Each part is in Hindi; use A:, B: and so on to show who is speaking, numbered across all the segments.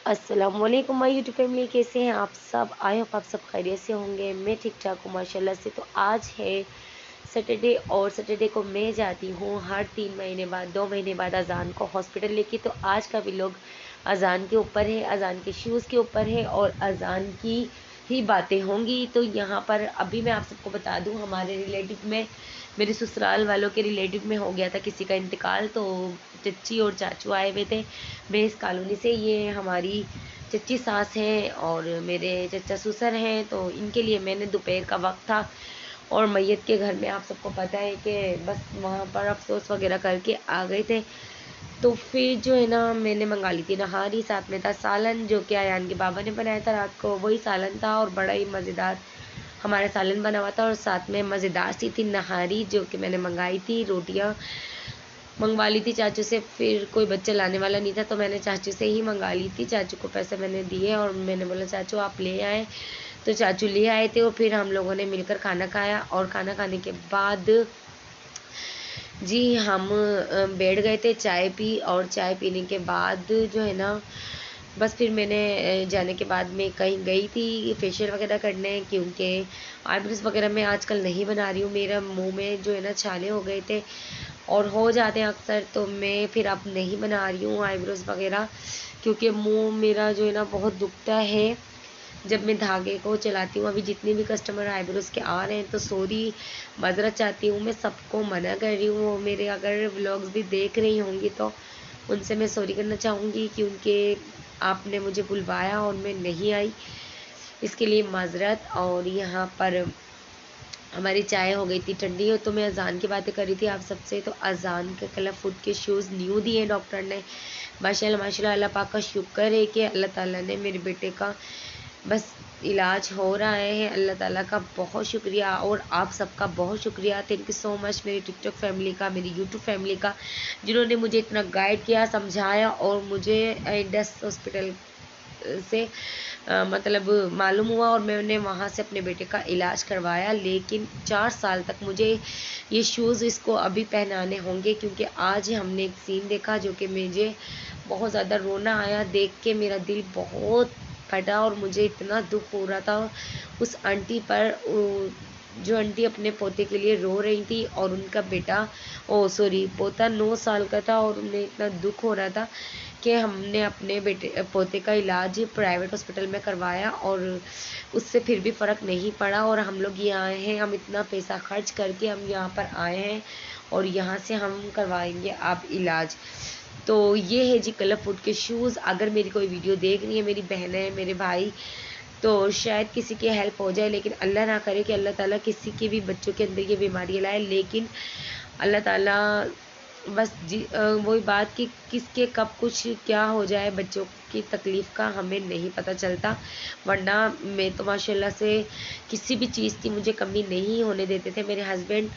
A: अस्सलामुअलैकुम माय यूट्यूब फैमिली, कैसे हैं आप सब। आई होप आप सब खैरियत से होंगे। मैं ठीक ठाक हूँ माशाल्लाह से। तो आज है सैटरडे और सैटरडे को मैं जाती हूँ हर 3 महीने बाद 2 महीने बाद अजान को हॉस्पिटल लेके। तो आज का भी लोग अजान के ऊपर है, अजान के शूज़ के ऊपर है और अजान की ही बातें होंगी। तो यहाँ पर अभी मैं आप सबको बता दूँ, हमारे रिलेटिव में, मेरे ससुराल वालों के रिलेटिव में हो गया था किसी का इंतकाल। तो चच्ची और चाचू आए हुए थे मैं इस कॉलोनी से। ये हमारी चच्ची सास हैं और मेरे चचा ससुर हैं। तो इनके लिए मैंने दोपहर का वक्त था और मैयत के घर में आप सबको पता है कि बस वहाँ पर अफसोस वगैरह करके आ गए थे। तो फिर जो है ना, मैंने मंगा ली थी नहारी, साथ में था सालन जो कि आयान के बाबा ने बनाया था रात को। वही सालन था और बड़ा ही मज़ेदार हमारा सालन बना हुआ था और साथ में मज़ेदार सी थी नहारी जो कि मैंने मंगाई थी। रोटियां मंगवा ली थी चाचू से, फिर कोई बच्चा लाने वाला नहीं था तो मैंने चाचू से ही मंगा ली थी। चाचू को पैसे मैंने दिए और मैंने बोला चाचू आप ले आए। तो चाचू ले आए थे और फिर हम लोगों ने मिलकर खाना खाया। और खाना खाने के बाद जी हम बैठ गए थे, चाय पी। और चाय पीने के बाद जो है ना, बस फिर मैंने जाने के बाद मैं कहीं गई थी फेशियल वगैरह करने, क्योंकि आईब्रोज वगैरह मैं आजकल नहीं बना रही हूँ। मेरा मुंह में जो है ना छाले हो गए थे और हो जाते हैं अक्सर, तो मैं फिर अब नहीं बना रही हूँ आईब्रोज वगैरह, क्योंकि मुंह मेरा जो है ना बहुत दुखता है जब मैं धागे को चलाती हूँ। अभी जितने भी कस्टमर आईब्रोज के आ रहे हैं तो सॉरी, माजरत चाहती हूँ, मैं सबको मना कर रही हूँ। मेरे अगर व्लॉग्स भी देख रही होंगी तो उनसे मैं सॉरी करना चाहूँगी, क्योंकि आपने मुझे बुलवाया और मैं नहीं आई, इसके लिए माजरत। और यहाँ पर हमारी चाय हो गई थी ठंडी। तो मैं अजान की बातें कर रही थी आप सबसे। तो अजान के कलर फुट के शूज़ न्यू दिए डॉक्टर ने, माशाल्लाह माशाल्लाह। अल्लाह पाक का शुक्र है कि अल्लाह ताला ने मेरे बेटे का बस इलाज हो रहा है। अल्लाह ताला का बहुत शुक्रिया और आप सबका बहुत शुक्रिया। थैंक यू सो मच मेरी टिकटॉक फैमिली का, मेरी यूट्यूब फैमिली का, जिन्होंने मुझे इतना गाइड किया, समझाया और मुझे इंडस हॉस्पिटल से मतलब मालूम हुआ और मैंने वहाँ से अपने बेटे का इलाज करवाया। लेकिन 4 साल तक मुझे ये शूज़ इसको अभी पहनाने होंगे, क्योंकि आज हमने एक सीन देखा जो कि मुझे बहुत ज़्यादा रोना आया देख के। मेरा दिल बहुत फटा और मुझे इतना दुख हो रहा था उस आंटी पर, जो आंटी अपने पोते के लिए रो रही थी और उनका बेटा, ओ सॉरी, पोता 9 साल का था और उन्हें इतना दुख हो रहा था कि हमने अपने बेटे पोते का इलाज प्राइवेट हॉस्पिटल में करवाया और उससे फिर भी फ़र्क नहीं पड़ा। और हम लोग ये आए हैं, हम इतना पैसा खर्च करके हम यहाँ पर आए हैं और यहाँ से हम करवाएंगे आप इलाज। तो ये है जी कलर फूड के शूज़। अगर मेरी कोई वीडियो देख रही है मेरी बहनें, मेरे भाई, तो शायद किसी की हेल्प हो जाए। लेकिन अल्लाह ना करे कि अल्लाह ताला किसी के भी बच्चों के अंदर ये बीमारी लाए। लेकिन अल्लाह ताला बस वही बात कि किसके कब कुछ क्या हो जाए, बच्चों की तकलीफ़ का हमें नहीं पता चलता। वरना मैं तो माशाल्लाह से किसी भी चीज़ की मुझे कमी नहीं होने देते थे मेरे हस्बैंड।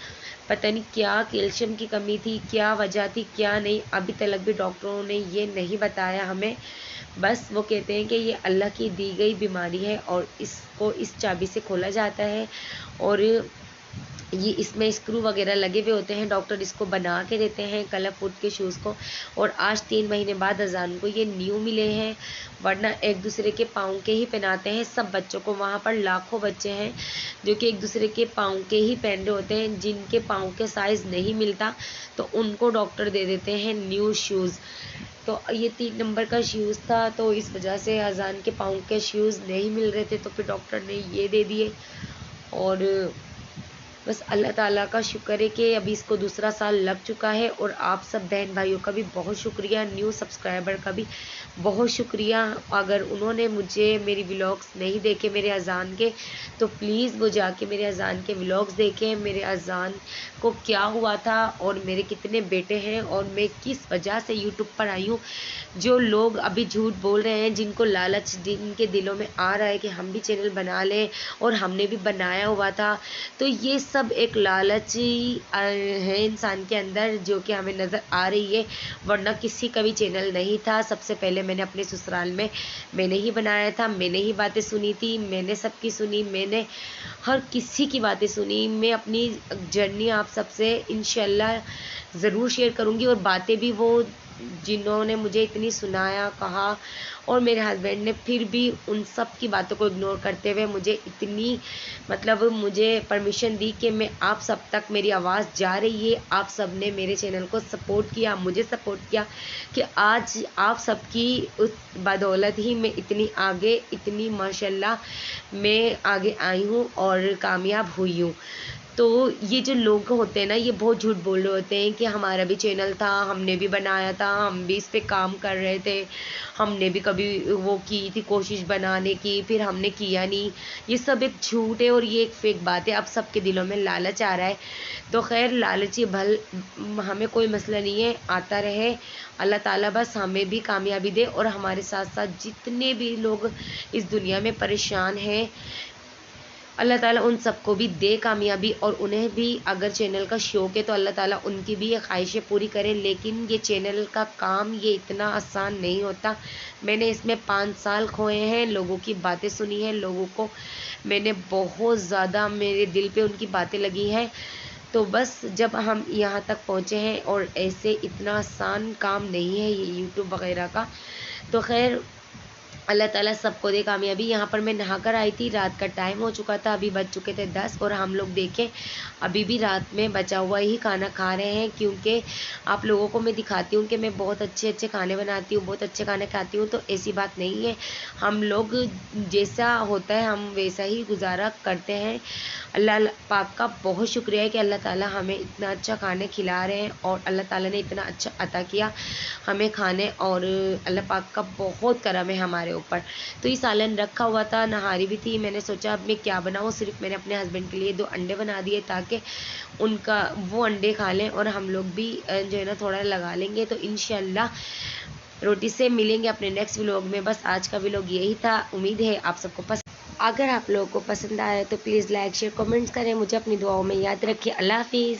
A: पता नहीं क्या कैल्शियम की कमी थी, क्या वजह थी, क्या नहीं, अभी तक भी डॉक्टरों ने ये नहीं बताया हमें। बस वो कहते हैं कि ये अल्लाह की दी गई बीमारी है और इसको इस चाबी से खोला जाता है और ये इसमें स्क्रू वगैरह लगे हुए होते हैं। डॉक्टर इसको बना के देते हैं कलर फूड के शूज़ को। और आज 3 महीने बाद अजान को ये न्यू मिले हैं, वरना एक दूसरे के पाँव के ही पहनाते हैं सब बच्चों को। वहाँ पर लाखों बच्चे हैं जो कि एक दूसरे के पाँव के ही पहन रहे होते हैं। जिनके पाँव के साइज़ नहीं मिलता तो उनको डॉक्टर दे देते हैं न्यू शूज़। तो ये 3 नंबर का शूज़ था, तो इस वजह से अजान के पाँव के शूज़ नहीं मिल रहे थे, तो फिर डॉक्टर ने ये दे दिए। और बस अल्लाह ताला का शुक्र है कि अभी इसको दूसरा साल लग चुका है। और आप सब बहन भाइयों का भी बहुत शुक्रिया, न्यू सब्सक्राइबर का भी बहुत शुक्रिया। अगर उन्होंने मुझे मेरी व्लॉग्स नहीं देखे मेरे अजान के, तो प्लीज़ वो जाके मेरे अजान के व्लॉग्स देखें, मेरे अजान को क्या हुआ था और मेरे कितने बेटे हैं और मैं किस वजह से यूट्यूब पर आई हूँ। जो लोग अभी झूठ बोल रहे हैं, जिनको लालच जिनके दिलों में आ रहा है कि हम भी चैनल बना लें और हमने भी बनाया हुआ था, तो ये सब एक लालच ही है इंसान के अंदर जो कि हमें नज़र आ रही है। वरना किसी का भी चैनल नहीं था। सबसे पहले मैंने अपने ससुराल में मैंने ही बनाया था, मैंने ही बातें सुनी थी, मैंने सबकी सुनी, मैंने हर किसी की बातें सुनी। मैं अपनी जर्नी आप सबसे इंशाल्लाह ज़रूर शेयर करूँगी और बातें भी वो जिन्होंने मुझे इतनी सुनाया कहा, और मेरे हस्बैंड ने फिर भी उन सब की बातों को इग्नोर करते हुए मुझे इतनी मतलब मुझे परमिशन दी कि मैं आप सब तक मेरी आवाज़ जा रही है। आप सब ने मेरे चैनल को सपोर्ट किया, मुझे सपोर्ट किया कि आज आप सबकी उस बदौलत ही मैं इतनी आगे, इतनी माशाल्लाह मैं आगे आई हूँ और कामयाब हुई हूँ। तो ये जो लोग होते हैं ना, ये बहुत झूठ बोल रहे होते हैं कि हमारा भी चैनल था, हमने भी बनाया था, हम भी इस पे काम कर रहे थे, हमने भी कभी वो की थी कोशिश बनाने की, फिर हमने किया नहीं। ये सब एक झूठ है और ये एक फेक बात है। अब सबके दिलों में लालच आ रहा है, तो खैर लालची भल हमें कोई मसला नहीं है, आता रहे। अल्लाह ताला बस हमें भी कामयाबी दे, और हमारे साथ साथ जितने भी लोग इस दुनिया में परेशान हैं, अल्लाह ताला उन सबको भी दे कामयाबी, और उन्हें भी अगर चैनल का शौक़ है तो अल्लाह ताला उनकी भी ये ख्वाहिशें पूरी करे। लेकिन ये चैनल का काम ये इतना आसान नहीं होता। मैंने इसमें 5 साल खोए हैं, लोगों की बातें सुनी हैं, लोगों को मैंने बहुत ज़्यादा मेरे दिल पे उनकी बातें लगी हैं। तो बस जब हम यहाँ तक पहुँचे हैं, और ऐसे इतना आसान काम नहीं है ये यूट्यूब वगैरह का, तो खैर अल्लाह ताला सबको दे कामयाबी। यहाँ पर मैं नहा कर आई थी, रात का टाइम हो चुका था, अभी बज चुके थे 10, और हम लोग देखें अभी भी रात में बचा हुआ ही खाना खा रहे हैं। क्योंकि आप लोगों को मैं दिखाती हूँ कि मैं बहुत अच्छे अच्छे खाने बनाती हूँ, बहुत अच्छे खाने खाती हूँ, तो ऐसी बात नहीं है। हम लोग जैसा होता है हम वैसा ही गुजारा करते हैं। अल्लाह पाक का बहुत शुक्रिया है कि अल्लाह ताला हमें इतना अच्छा खाने खिला रहे हैं, और अल्लाह ताला ने इतना अच्छा अता किया हमें खाने, और अल्लाह पाक का बहुत करम है हमारे ऊपर। तो ये सालन रखा हुआ था, नहारी भी थी, मैंने सोचा अब मैं क्या बनाऊँ। सिर्फ मैंने अपने हस्बैंड के लिए 2 अंडे बना दिए ताकि उनका वो अंडे खा लें, और हम लोग भी जो है ना थोड़ा लगा लेंगे। तो इंशाल्लाह रोटी से मिलेंगे अपने नेक्स्ट व्लॉग में। बस आज का व्लॉग यही था, उम्मीद है आप सबको पसंद। अगर आप लोगों को पसंद आया तो प्लीज़ लाइक शेयर कमेंट्स करें, मुझे अपनी दुआओं में याद रखिए। अल्लाह हाफिज़।